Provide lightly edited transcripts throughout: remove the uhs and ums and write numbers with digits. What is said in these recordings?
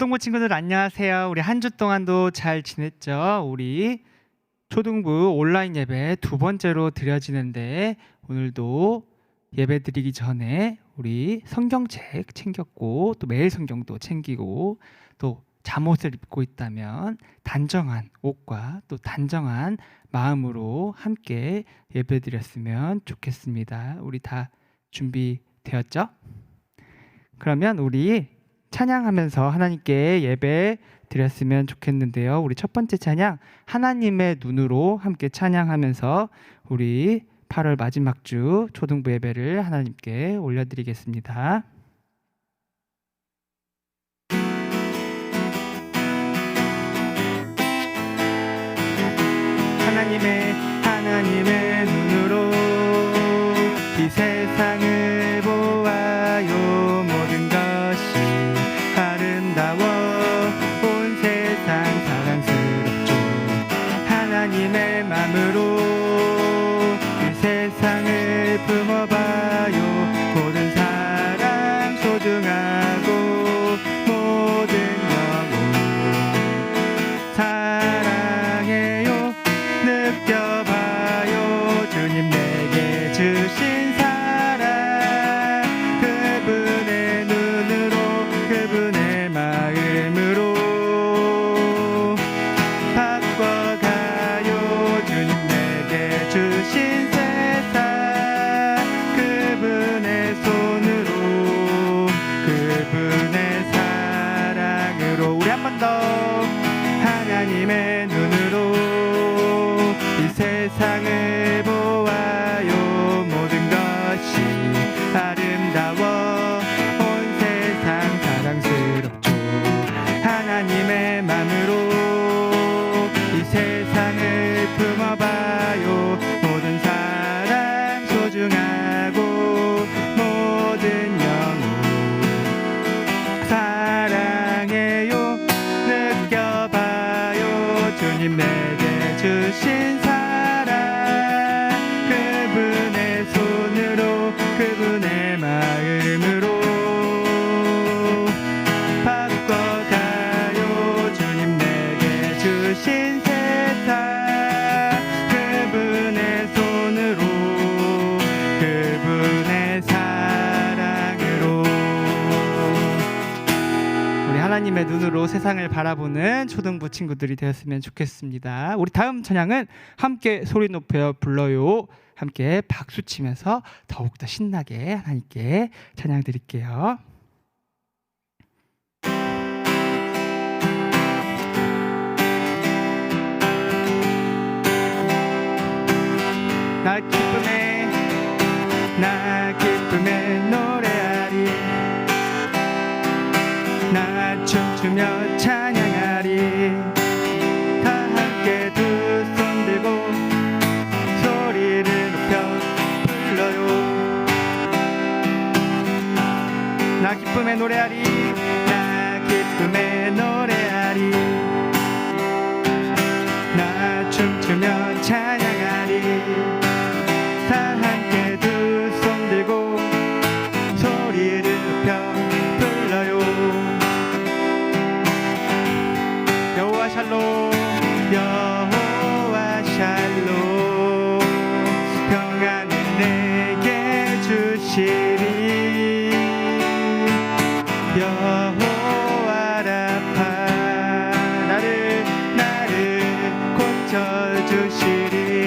초등부 친구들 안녕하세요. 우리 한 주 동안도 잘 지냈죠? 우리 초등부 온라인 예배 두 번째로 드려지는데 오늘도 예배 드리기 전에 우리 성경책 챙겼고 또 매일 성경도 챙기고 또 잠옷을 입고 있다면 단정한 옷과 또 단정한 마음으로 함께 예배 드렸으면 좋겠습니다. 우리 다 준비되었죠? 그러면 우리 찬양하면서 하나님께 예배 드렸으면 좋겠는데요. 우리 첫 번째 찬양 하나님의 눈으로 함께 찬양하면서 우리 8월 마지막 주 초등부 예배를 하나님께 올려드리겠습니다. 하나님의 눈으로 이 세상을 보아요. 모든 것이 아름다워 온 세상 사랑스럽죠. 하나님의 마음으로 이 세상을 품어봐요. 모든 사랑 소중하고 모든 영혼 사랑해요. 느껴봐요. 주님 내게 주신 사랑 그분의 눈으로 그분의 마음으로 바꿔가요. 주님 내게 주신 세상 그분의 손으로 그분의 사랑으로 우리 한 번 더 하나님의 눈으로 이 세상을 보아요. 모든 것이 아름다워 온 세상 사랑스럽죠. 하나님의 마음으로 이 세상을 품어봐요. 모든 사랑 소중하고 모든 영혼 사랑해요. 느껴봐요. 주님 내게 주신 사랑 그분의 손으로 그분의 마음으로 바꿔가요. 주님 내게 주신 세상 그분의 손으로 그분의 사랑으로 우리 하나님의 눈으로 세상을 바라보는 초등부 친구들이 되었으면 좋겠습니다. 우리 다음 찬양은 함께 소리 높여 불러요. 함께 박수 치면서 더욱더 신나게 하나님께 찬양 드릴게요. 나 기쁨에 노래하리. 나 춤추며 찬양하리. 다 함께 두 손 들고 소리를 높여 불러요. 나 기쁨에 노래하리. 나 기쁨에 노래하리. 나 춤추며 찬양하리. 다 함께 두 손 들고 소리를 높여 불러요. 여호와 샬롬 여호와 샬롬 평안을 내게 주시리. 여호와 라파 나를 고쳐주시리.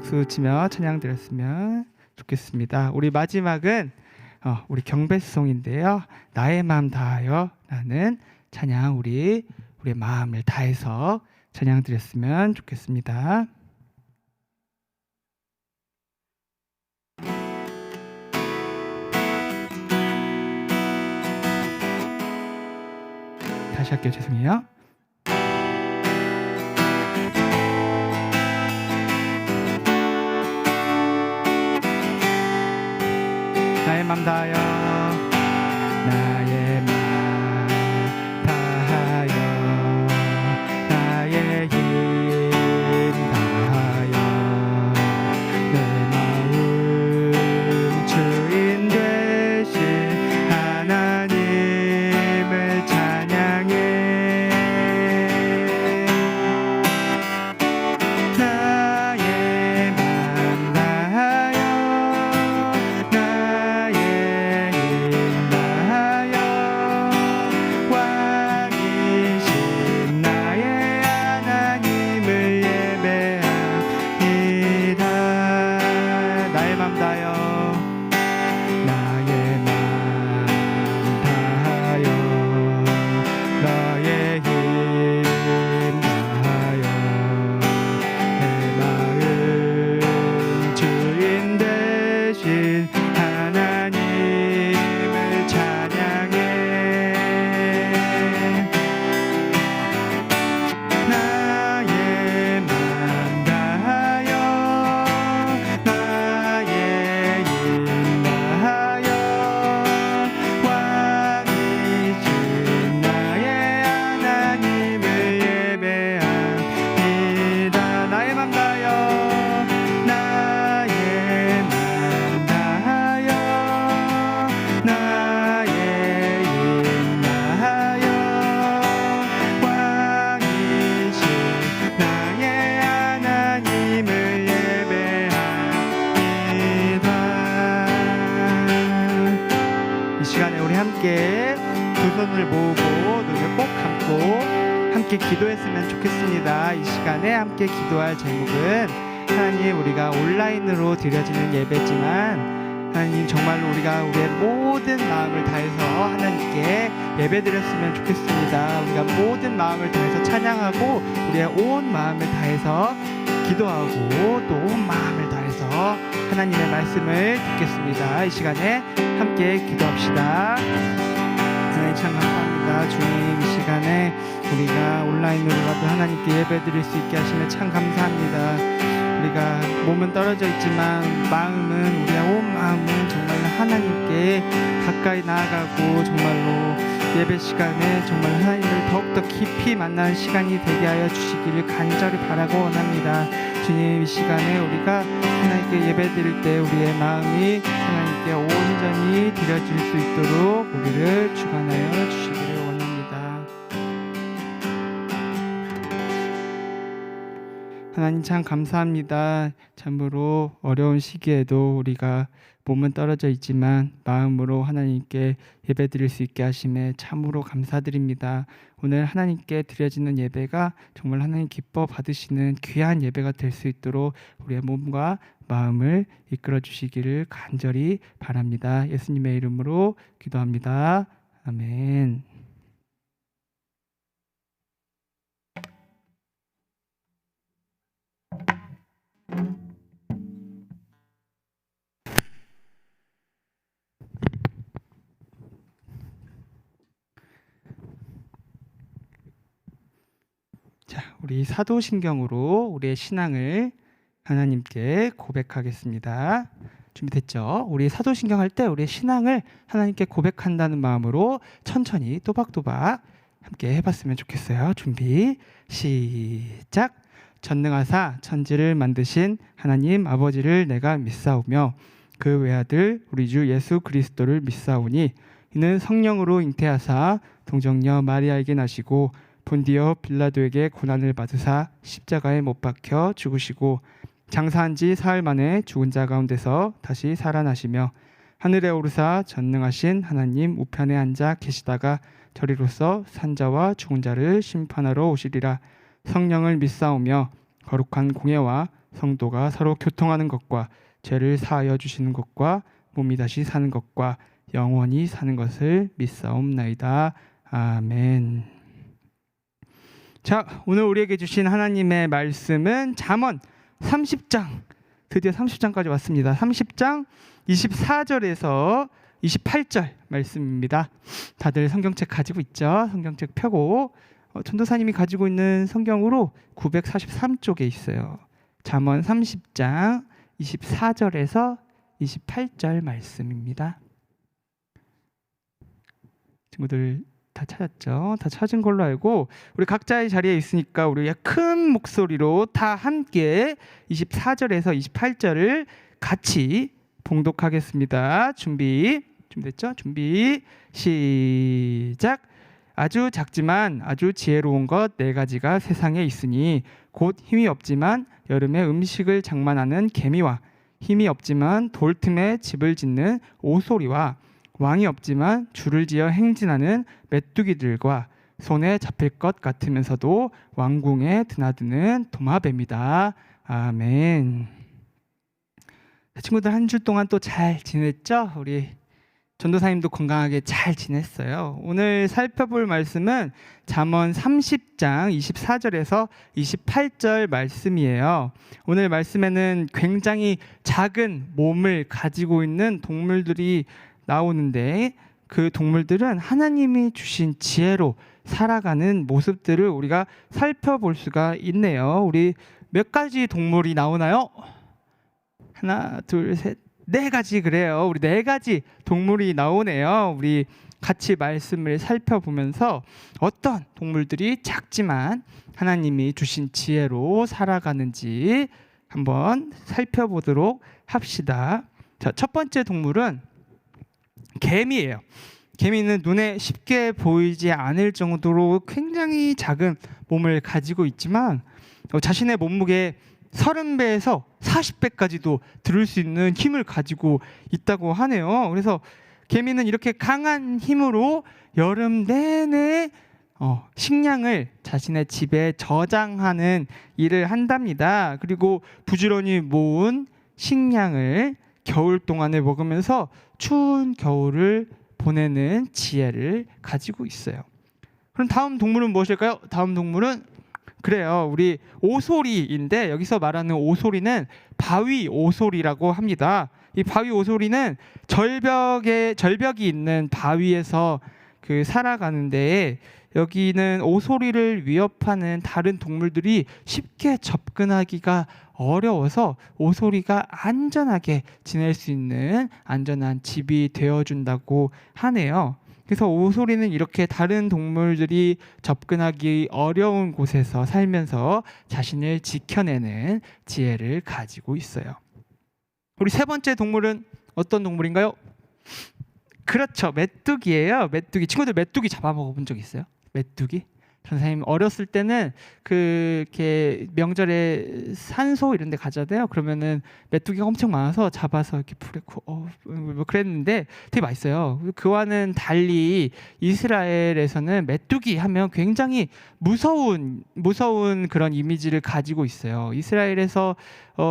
박수 치며 찬양 드렸으면 좋겠습니다. 우리 마지막은 우리 경배송인데요. 나의 마음 다하여 라는 찬양 우리의 마음을 다해서 찬양 드렸으면 좋겠습니다. 다시 할게요. 죄송해요. 나의 맘 다하여 나의 맘 다하여 나의 힘 다하여 내 마음 주인 되신 하나님을 찬양해 나의 맘 다하여 나의 힘 다하여 왕이신 나의 하나님을 예배합니다. 나의 맘 다하여 나의 맘 다하여 나의 힘 다하여 내 마음 주인 되신 하나님을 찬양해 나의 맘 다하여 나의 힘 다하여 왕이신 나의 하나님을 예배합니다. 나의 맘 다하여 나의 맘 다하여 나의 힘 다하여 왕이신 나의 하나님을 예배합니다. 이 시간에 우리 함께 두 손을 모으고 눈을 꼭 감고 함께 기도했으면 좋겠습니다. 이 시간에 함께 기도할 제목은 하나님, 우리가 온라인으로 드려지는 예배지만 하나님, 정말로 우리가 우리의 모든 마음을 다해서 하나님께 예배드렸으면 좋겠습니다. 우리가 모든 마음을 다해서 찬양하고 우리의 온 마음을 다해서 기도하고 또 온 마음을 다해서 하나님의 말씀을 듣겠습니다. 이 시간에 함께 기도합시다. 하나님 참 감사합니다. 주님, 이 시간에 우리가 온라인으로라도 하나님께 예배드릴 수 있게 하시면 참 감사합니다. 우리가 몸은 떨어져 있지만 마음은, 우리의 온 마음은 정말 하나님께 가까이 나아가고 정말로 예배 시간에 정말 하나님을 더욱더 깊이 만나는 시간이 되게 하여 주시기를 간절히 바라고 원합니다. 주님, 이 시간에 우리가 하나님께 예배 드릴 때 우리의 마음이 하나님께 온전히 드려질 수 있도록 우리를 주관하여 주시기를 원합니다. 하나님 참 감사합니다. 참으로 어려운 시기에도 우리가 몸은 떨어져 있지만 마음으로 하나님께 예배드릴 수 있게 하심에 참으로 감사드립니다. 오늘 하나님께 드려지는 예배가 정말 하나님 기뻐 받으시는 귀한 예배가 될 수 있도록 우리의 몸과 마음을 이끌어 주시기를 간절히 바랍니다. 예수님의 이름으로 기도합니다. 아멘. 자, 우리 사도신경으로 우리의 신앙을 하나님께 고백하겠습니다. 준비됐죠? 우리 사도신경 할 때 우리의 신앙을 하나님께 고백한다는 마음으로 천천히 또박또박 함께 해봤으면 좋겠어요. 준비 시작. 전능하사 천지를 만드신 하나님 아버지를 내가 믿사오며 그 외아들 우리 주 예수 그리스도를 믿사오니 이는 성령으로 잉태하사 동정녀 마리아에게 나시고 본디오 빌라도에게 고난을 받으사 십자가에 못 박혀 죽으시고 장사한 지 사흘 만에 죽은 자 가운데서 다시 살아나시며 하늘에 오르사 전능하신 하나님 우편에 앉아 계시다가 저리로서 산자와 죽은 자를 심판하러 오시리라. 성령을 믿사오며 거룩한 공예와 성도가 서로 교통하는 것과 죄를 사하여 주시는 것과 몸이 다시 사는 것과 영원히 사는 것을 믿사옵나이다. 아멘. 자, 오늘 우리에게 주신 하나님의 말씀은 잠언 30장, 드디어 30장까지 왔습니다. 30장 24절에서 28절 말씀입니다. 다들 성경책 가지고 있죠? 성경책 펴고 전도사님이 가지고 있는 성경으로 943쪽에 있어요. 잠언 30장 24절에서 28절 말씀입니다. 친구들 다 찾았죠? 다 찾은 걸로 알고 우리 각자의 자리에 있으니까 우리 큰 목소리로 다 함께 24절에서 28절을 같이 봉독하겠습니다. 준비됐죠? 준비 시작. 아주 작지만 아주 지혜로운 것 4가지가 세상에 있으니 곧 힘이 없지만 여름에 음식을 장만하는 개미와 힘이 없지만 돌 틈에 집을 짓는 오소리와 왕이 없지만 줄을 지어 행진하는 메뚜기들과 손에 잡힐 것 같으면서도 왕궁에 드나드는 도마뱀이다. 아멘. 친구들 한 주 동안 또 잘 지냈죠? 우리 전도사님도 건강하게 잘 지냈어요. 오늘 살펴볼 말씀은 잠언 30장 24절에서 28절 말씀이에요. 오늘 말씀에는 굉장히 작은 몸을 가지고 있는 동물들이 나오는데 그 동물들은 하나님이 주신 지혜로 살아가는 모습들을 우리가 살펴볼 수가 있네요. 우리 몇 가지 동물이 나오나요? 하나, 둘, 셋, 4가지 그래요. 우리 4가지 동물이 나오네요. 우리 같이 말씀을 살펴보면서 어떤 동물들이 작지만 하나님이 주신 지혜로 살아가는지 한번 살펴보도록 합시다. 자, 첫 번째 동물은 개미예요. 개미는 눈에 쉽게 보이지 않을 정도로 굉장히 작은 몸을 가지고 있지만 자신의 몸무게 30배에서 40배까지도 들을 수 있는 힘을 가지고 있다고 하네요. 그래서 개미는 이렇게 강한 힘으로 여름 내내 식량을 자신의 집에 저장하는 일을 한답니다. 그리고 부지런히 모은 식량을 겨울 동안에 먹으면서 추운 겨울을 보내는 지혜를 가지고 있어요. 그럼 다음 동물은 무엇일까요? 다음 동물은 그래요. 우리 오소리인데 여기서 말하는 오소리는 바위 오소리라고 합니다. 이 바위 오소리는 절벽이 있는 바위에서 살아가는데 여기는 오소리를 위협하는 다른 동물들이 쉽게 접근하기가 어려워서 오소리가 안전하게 지낼 수 있는 안전한 집이 되어준다고 하네요. 그래서 오소리는 이렇게 다른 동물들이 접근하기 어려운 곳에서 살면서 자신을 지켜내는 지혜를 가지고 있어요. 우리 세 번째 동물은 어떤 동물인가요? 그렇죠, 메뚜기예요. 메뚜기. 친구들 메뚜기 잡아먹어본 적 있어요? 메뚜기? 선생님 어렸을 때는 이렇게 명절에 산소 이런 데 가잖아요. 그러면은 메뚜기가 엄청 많아서 잡아서 이렇게 불에 뭐 그랬는데 되게 맛있어요. 그와는 달리 이스라엘에서는 메뚜기 하면 굉장히 무서운 그런 이미지를 가지고 있어요. 이스라엘에서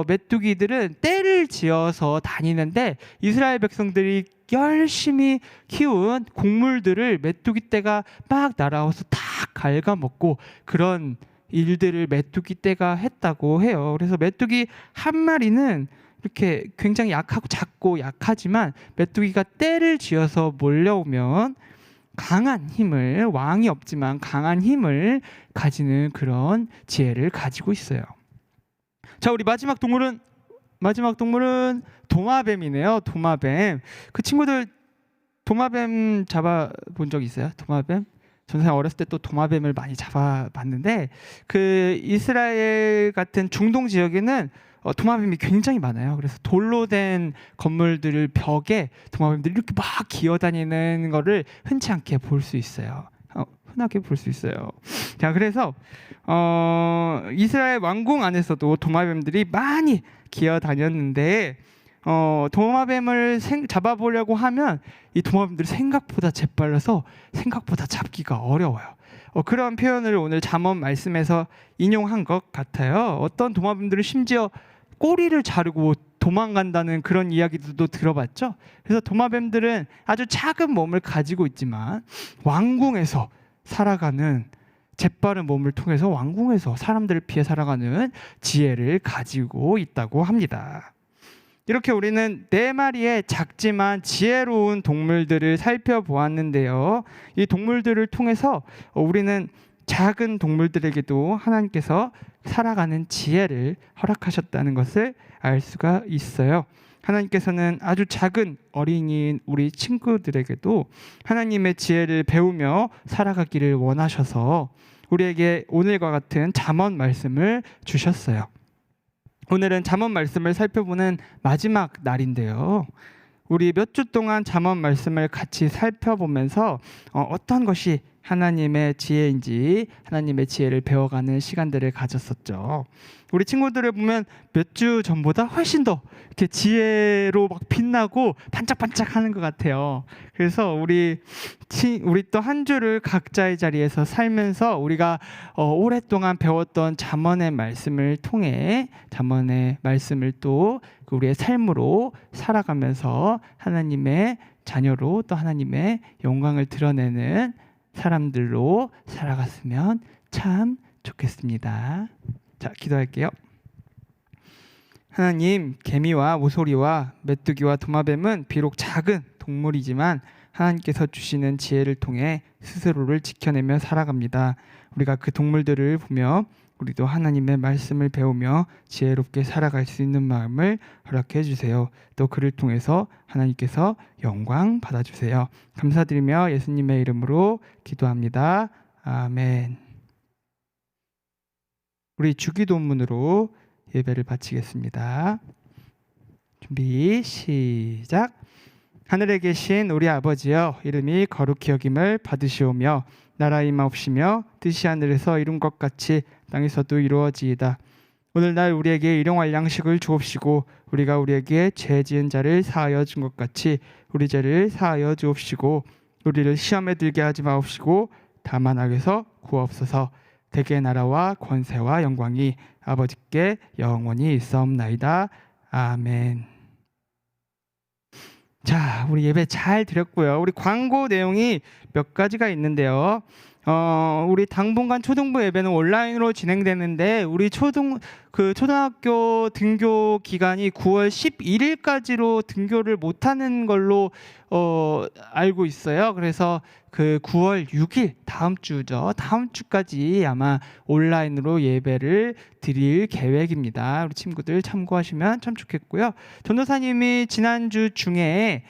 메뚜기들은 떼를 지어서 다니는데 이스라엘 백성들이 열심히 키운 곡물들을 메뚜기 떼가 막 날아와서 다 갉아먹고 그런 일들을 메뚜기 떼가 했다고 해요. 그래서 메뚜기 한 마리는 이렇게 굉장히 약하고 작고 약하지만 메뚜기가 떼를 지어서 몰려오면 강한 힘을, 왕이 없지만 강한 힘을 가지는 그런 지혜를 가지고 있어요. 자, 우리 마지막 동물은 도마뱀이네요. 도마뱀. 그 친구들 도마뱀 잡아본 적 있어요? 도마뱀? 저는 어렸을 때 또 도마뱀을 많이 잡아봤는데 그 이스라엘 같은 중동 지역에는 도마뱀이 굉장히 많아요. 그래서 돌로 된 건물들 벽에 도마뱀들이 이렇게 막 기어다니는 거를 흔치 않게 볼 수 있어요. 흔하게 볼 수 있어요. 자, 그래서 이스라엘 왕궁 안에서도 도마뱀들이 많이 기어다녔는데 도마뱀을 잡아보려고 하면 이 도마뱀들이 생각보다 재빨라서 생각보다 잡기가 어려워요. 그런 표현을 오늘 잠언 말씀에서 인용한 것 같아요. 어떤 도마뱀들은 심지어 꼬리를 자르고 도망간다는 그런 이야기들도 들어봤죠. 그래서 도마뱀들은 아주 작은 몸을 가지고 있지만 왕궁에서 살아가는, 재빠른 몸을 통해서 왕궁에서 사람들을 피해 살아가는 지혜를 가지고 있다고 합니다. 이렇게 우리는 4마리의 작지만 지혜로운 동물들을 살펴보았는데요. 이 동물들을 통해서 우리는 작은 동물들에게도 하나님께서 살아가는 지혜를 허락하셨다는 것을 알 수가 있어요. 하나님께서는 아주 작은 어린이인 우리 친구들에게도 하나님의 지혜를 배우며 살아가기를 원하셔서 우리에게 오늘과 같은 잠언 말씀을 주셨어요. 오늘은 잠언 말씀을 살펴보는 마지막 날인데요. 우리 몇 주 동안 잠언 말씀을 같이 살펴보면서 어떤 것이 하나님의 지혜인지, 하나님의 지혜를 배워가는 시간들을 가졌었죠. 우리 친구들을 보면 몇 주 전보다 훨씬 더 이렇게 지혜로 막 빛나고 반짝반짝하는 것 같아요. 그래서 우리 또 한 주를 각자의 자리에서 살면서 우리가 오랫동안 배웠던 잠언의 말씀을 통해 잠언의 말씀을 또 우리의 삶으로 살아가면서 하나님의 자녀로 또 하나님의 영광을 드러내는 사람들로 살아갔으면 참 좋겠습니다. 자, 기도할게요. 하나님, 개미와 모소리와 메뚜기와 도마뱀은 비록 작은 동물이지만 하나님께서 주시는 지혜를 통해 스스로를 지켜내며 살아갑니다. 우리가 그 동물들을 보며 우리도 하나님의 말씀을 배우며 지혜롭게 살아갈 수 있는 마음을 허락해 주세요. 또 그를 통해서 하나님께서 영광 받아주세요. 감사드리며 예수님의 이름으로 기도합니다. 아멘. 우리 주기도문으로 예배를 바치겠습니다. 준비 시작. 하늘에 계신 우리 아버지여, 이름이 거룩히 여김을 받으시오며 나라 임하옵시며 뜻이 하늘에서 이룬 것 같이 땅에서도 이루어지이다. 오늘날 우리에게 일용할 양식을 주옵시고 우리가 우리에게 죄 지은 자를 사하여 준 것 같이 우리 죄를 사하여 주옵시고 우리를 시험에 들게 하지 마옵시고 다만 악에서 구하옵소서. 대개 나라와 권세와 영광이 아버지께 영원히 있사옵나이다. 아멘. 자, 우리 예배 잘 드렸고요. 우리 광고 내용이 몇 가지가 있는데요. 우리 당분간 초등부 예배는 온라인으로 진행되는데 우리 초등학교 등교 기간이 9월 11일까지로 등교를 못하는 걸로 알고 있어요. 그래서 그 9월 6일 다음 주죠. 다음 주까지 아마 온라인으로 예배를 드릴 계획입니다. 우리 친구들 참고하시면 참 좋겠고요. 전도사님이 지난주 중에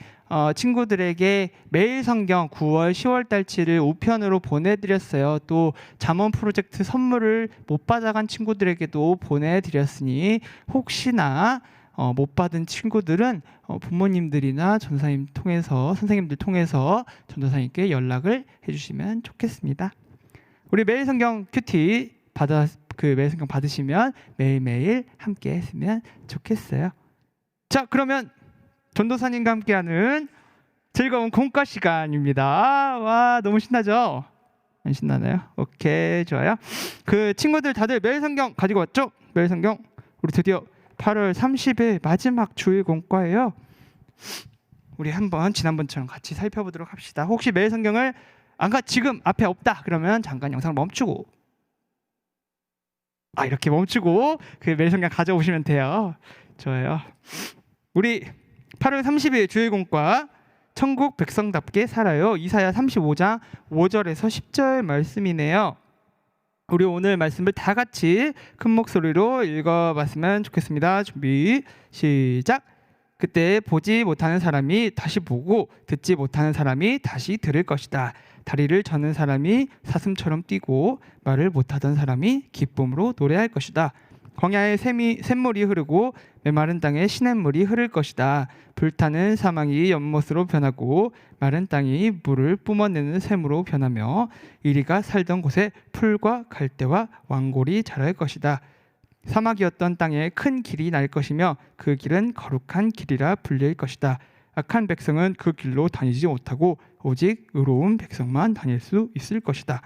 친구들에게 매일 성경 9월 10월 달치를 우편으로 보내드렸어요. 또 잠언 프로젝트 선물을 못 받아간 친구들에게도 보내드렸으니 혹시나 못 받은 친구들은 부모님들이나 전도사님 통해서, 선생님들 통해서 전도사님께 연락을 해주시면 좋겠습니다. 우리 매일 성경 큐티 매일 성경 받으시면 매일매일 함께 했으면 좋겠어요. 자, 그러면 전도사님과 함께하는 즐거운 공과 시간입니다. 와, 너무 신나죠? 안 신나나요? 오케이, 좋아요. 그 친구들 다들 매일 성경 가지고 왔죠? 매일 성경 우리 드디어 8월 30일 마지막 주일 공과예요. 우리 한번 지난번처럼 같이 살펴보도록 합시다. 혹시 매일 성경을 지금 앞에 없다 그러면 잠깐 영상을 멈추고 이렇게 멈추고 그 매일 성경 가져오시면 돼요. 좋아요. 우리 8월 30일 주일 공과 천국 백성답게 살아요. 이사야 35장 5절에서 10절 말씀이네요. 우리 오늘 말씀을 다 같이 큰 목소리로 읽어봤으면 좋겠습니다. 준비 시작. 그때 보지 못하는 사람이 다시 보고 듣지 못하는 사람이 다시 들을 것이다. 다리를 저는 사람이 사슴처럼 뛰고 말을 못하던 사람이 기쁨으로 노래할 것이다. 광야에 샘물이 흐르고 메마른 땅에 시냇물이 흐를 것이다. 불타는 사망이 연못으로 변하고 마른 땅이 물을 뿜어내는 샘으로 변하며 이리가 살던 곳에 풀과 갈대와 왕골이 자랄 것이다. 사막이었던 땅에 큰 길이 날 것이며 그 길은 거룩한 길이라 불릴 것이다. 악한 백성은 그 길로 다니지 못하고 오직 의로운 백성만 다닐 수 있을 것이다.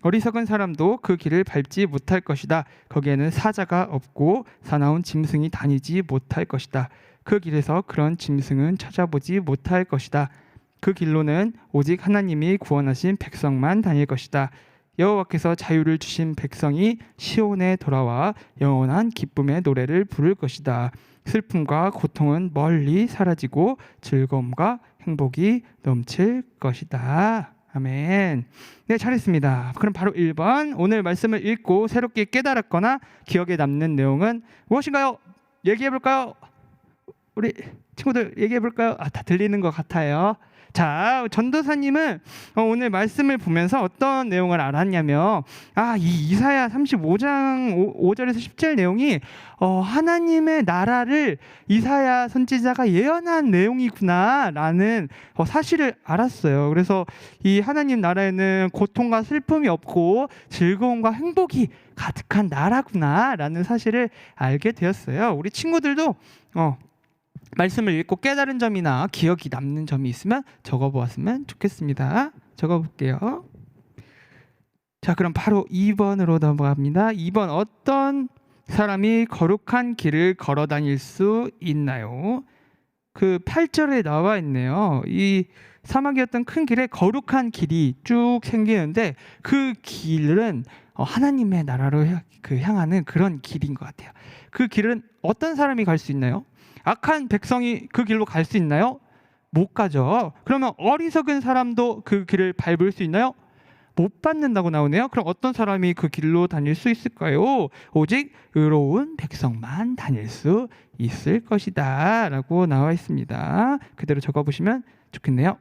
어리석은 사람도 그 길을 밟지 못할 것이다. 거기에는 사자가 없고 사나운 짐승이 다니지 못할 것이다. 그 길에서 그런 짐승은 찾아보지 못할 것이다. 그 길로는 오직 하나님이 구원하신 백성만 다닐 것이다. 여호와께서 자유를 주신 백성이 시온에 돌아와 영원한 기쁨의 노래를 부를 것이다. 슬픔과 고통은 멀리 사라지고 즐거움과 행복이 넘칠 것이다. 아멘. 네, 잘했습니다. 그럼 바로 1번, 오늘 말씀을 읽고 새롭게 깨달았거나 기억에 남는 내용은 무엇인가요? 얘기해 볼까요? 우리 친구들 얘기해 볼까요? 다 들리는 것 같아요. 자, 전도사님은 오늘 말씀을 보면서 어떤 내용을 알았냐면, 이 이사야 35장 5절에서 10절 내용이 하나님의 나라를 이사야 선지자가 예언한 내용이구나라는 사실을 알았어요. 그래서 이 하나님 나라에는 고통과 슬픔이 없고 즐거움과 행복이 가득한 나라구나라는 사실을 알게 되었어요. 우리 친구들도 말씀을 읽고 깨달은 점이나 기억이 남는 점이 있으면 적어보았으면 좋겠습니다. 적어볼게요. 자, 그럼 바로 2번으로 넘어갑니다. 2번, 어떤 사람이 거룩한 길을 걸어 다닐 수 있나요? 그 8절에 나와 있네요. 이 사막이었던 큰 길에 거룩한 길이 쭉 생기는데 그 길은 하나님의 나라로 향하는 그런 길인 것 같아요. 그 길은 어떤 사람이 갈 수 있나요? 악한 백성이 그 길로 갈 수 있나요? 못 가죠. 그러면 어리석은 사람도 그 길을 밟을 수 있나요? 못 밟는다고 나오네요. 그럼 어떤 사람이 그 길로 다닐 수 있을까요? 오직 의로운 백성만 다닐 수 있을 것이다 라고 나와 있습니다. 그대로 적어보시면 좋겠네요.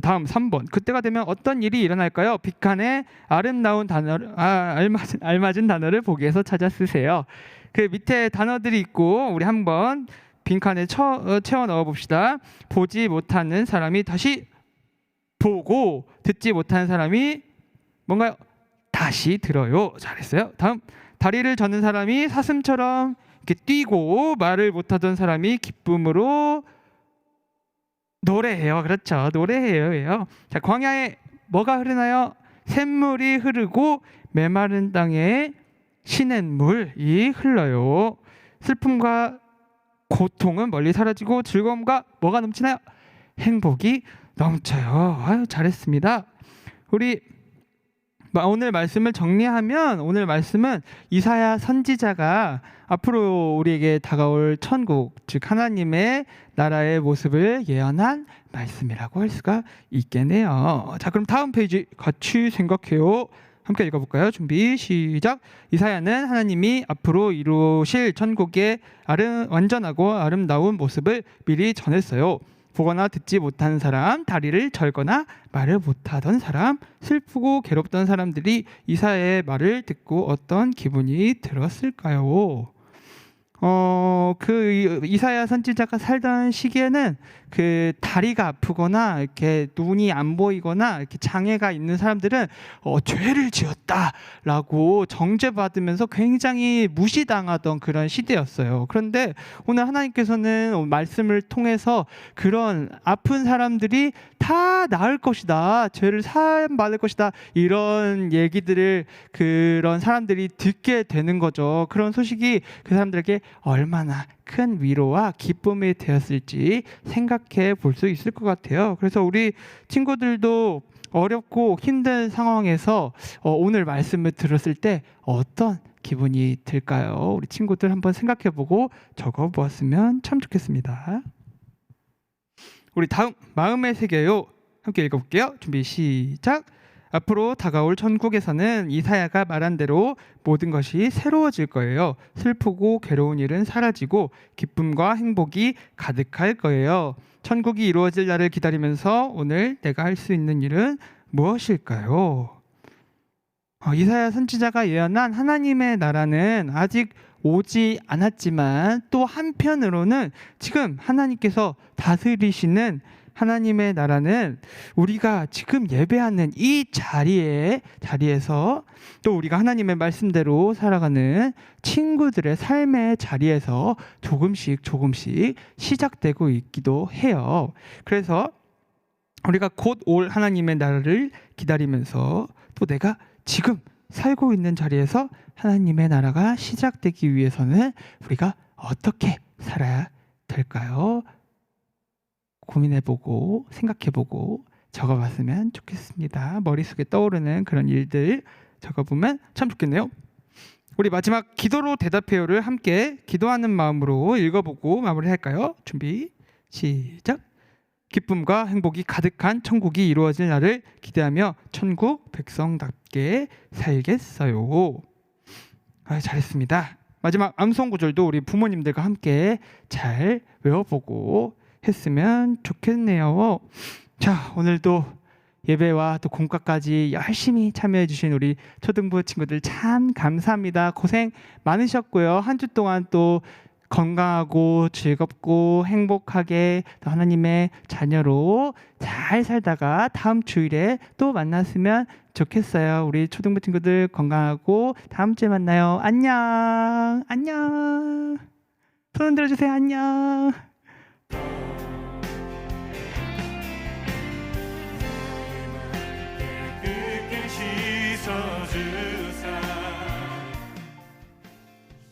다음 3번, 그때가 되면 어떤 일이 일어날까요? 빈칸에 아름다운 단어를 알맞은 단어를 보기에서 찾아 쓰세요. 그 밑에 단어들이 있고 우리 한번 빈칸에 채워 넣어 봅시다. 보지 못하는 사람이 다시 보고, 듣지 못하는 사람이 뭔가요? 다시 들어요. 잘했어요. 다음, 다리를 저는 사람이 사슴처럼 이렇게 뛰고, 말을 못하던 사람이 기쁨으로 노래해요. 그렇죠. 노래해요. 자, 광야에 뭐가 흐르나요? 샘물이 흐르고 메마른 땅에 시냇물이 흘러요. 슬픔과 고통은 멀리 사라지고 즐거움과 뭐가 넘치나요? 행복이 넘쳐요. 잘했습니다. 우리 오늘 말씀을 정리하면, 오늘 말씀은 이사야 선지자가 앞으로 우리에게 다가올 천국, 즉 하나님의 나라의 모습을 예언한 말씀이라고 할 수가 있겠네요. 자, 그럼 다음 페이지 같이 생각해요. 함께 읽어볼까요? 준비 시작. 이사야는 하나님이 앞으로 이루실 천국의 완전하고 아름다운 모습을 미리 전했어요. 보거나 듣지 못한 사람, 다리를 절거나 말을 못하던 사람, 슬프고 괴롭던 사람들이 이사야의 말을 듣고 어떤 기분이 들었을까요? 그 이사야 선지자가 살던 시기에는 그 다리가 아프거나 이렇게 눈이 안 보이거나 이렇게 장애가 있는 사람들은 죄를 지었다라고 정죄받으면서 굉장히 무시당하던 그런 시대였어요. 그런데 오늘 하나님께서는 말씀을 통해서 그런 아픈 사람들이 다 나을 것이다, 죄를 사함 받을 것이다, 이런 얘기들을 그런 사람들이 듣게 되는 거죠. 그런 소식이 그 사람들에게 얼마나 큰 위로와 기쁨이 되었을지 생각해 볼 수 있을 것 같아요. 그래서 우리 친구들도 어렵고 힘든 상황에서 오늘 말씀을 들었을 때 어떤 기분이 들까요? 우리 친구들 한번 생각해 보고 적어 보았으면 참 좋겠습니다. 우리 다음, 마음의 세계요. 함께 읽어볼게요. 준비 시작. 앞으로 다가올 천국에서는 이사야가 말한 대로 모든 것이 새로워질 거예요. 슬프고 괴로운 일은 사라지고 기쁨과 행복이 가득할 거예요. 천국이 이루어질 날을 기다리면서 오늘 내가 할 수 있는 일은 무엇일까요? 이사야 선지자가 예언한 하나님의 나라는 아직 오지 않았지만 또 한편으로는 지금 하나님께서 다스리시는 하나님의 나라는 우리가 지금 예배하는 이 자리에서 또 우리가 하나님의 말씀대로 살아가는 친구들의 삶의 자리에서 조금씩 시작되고 있기도 해요. 그래서 우리가 곧 올 하나님의 나라를 기다리면서 또 내가 지금 살고 있는 자리에서 하나님의 나라가 시작되기 위해서는 우리가 어떻게 살아야 될까요? 고민해보고 생각해보고 적어봤으면 좋겠습니다. 머릿속에 떠오르는 그런 일들 적어보면 참 좋겠네요. 우리 마지막 기도로 대답해요를 함께 기도하는 마음으로 읽어보고 마무리할까요? 준비 시작. 기쁨과 행복이 가득한 천국이 이루어질 날을 기대하며 천국 백성답게 살겠어요. 잘했습니다. 마지막 암송 구절도 우리 부모님들과 함께 잘 외워보고 했으면 좋겠네요. 자, 오늘도 예배와 또 공과까지 열심히 참여해 주신 우리 초등부 친구들 참 감사합니다. 고생 많으셨고요. 한 주 동안 또 건강하고 즐겁고 행복하게 또 하나님의 자녀로 잘 살다가 다음 주일에 또 만났으면 좋겠어요. 우리 초등부 친구들 건강하고 다음 주에 만나요. 안녕. 안녕. 손 흔들어 주세요. 안녕.